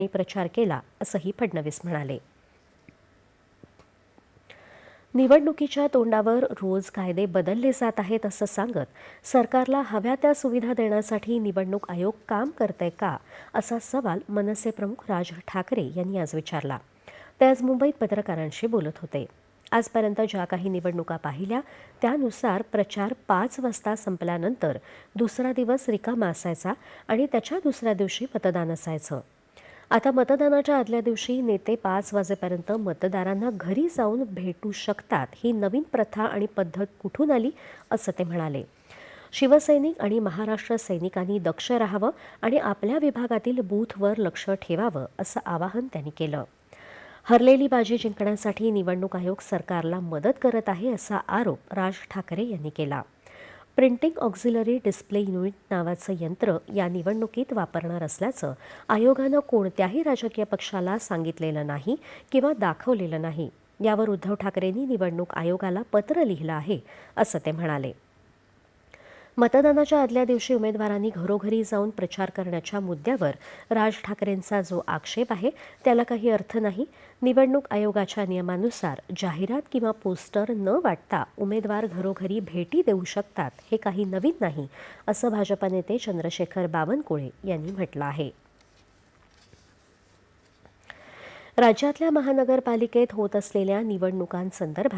प्रचार केला असंही फडणवीस म्हणाले. निवडणुकीच्या तोंडावर रोज कायदे बदलले जात आहेत असं सांगत सरकारला हव्या त्या सुविधा देण्यासाठी निवडणूक आयोग काम करतंय का असा सवाल मनसे प्रमुख राज ठाकरे यांनी आज विचारला. ते आज मुंबईत पत्रकारांशी बोलत होते. आजपर्यंत ज्या काही निवडणुका पाहिल्या त्यानुसार प्रचार 5 वाजता संपल्यानंतर दुसरा दिवस रिकामा असायचा आणि त्याच्या दुसऱ्या दिवशी मतदान असायचं. आता मतदानाच्या आदल्या दिवशी नेते 5 वाजेपर्यंत मतदारांना घरी जाऊन भेटू शकतात. ही नवीन प्रथा आणि पद्धत कुठून आली असं ते म्हणाले. शिवसैनिक आणि महाराष्ट्र सैनिकांनी दक्ष राहावं आणि आपल्या विभागातील बूथवर लक्ष ठेवावं असं आवाहन त्यांनी केलं. हरलेली बाजी जिंकण्यासाठी निवडणूक आयोग सरकारला मदत करत आहे असा आरोप राज ठाकरे यांनी केला. प्रिंटिंग ऑक्झिलरी डिस्प्ले युनिट नावाचं यंत्र या निवडणुकीत वापरणार असल्याचं आयोगानं कोणत्याही राजकीय पक्षाला सांगितलेलं नाही किंवा दाखवलेलं नाही. यावर उद्धव ठाकरेंनी निवडणूक आयोगाला पत्र लिहिलं आहे असं ते म्हणाले. मतदानाच्या आदल्या दिवशी उमेदवारांनी घरोघरी जाऊन प्रचार करण्याच्या मुद्द्यावर राज ठाकरेंचा जो आक्षेप आहे त्याला काही अर्थ नाही. निवडणूक आयोगाच्या नियमानुसार जाहिरात किंवा पोस्टर न वाटता उमेदवार घरोघरी भेटी देऊ शकतात, हे काही नवीन नाही असं भाजप नेते चंद्रशेखर बावनकुळे यांनी म्हटलं आहे. राज्यातल्या महानगरपालिकेत होत असलेल्या निवडणुकांसंदर्भात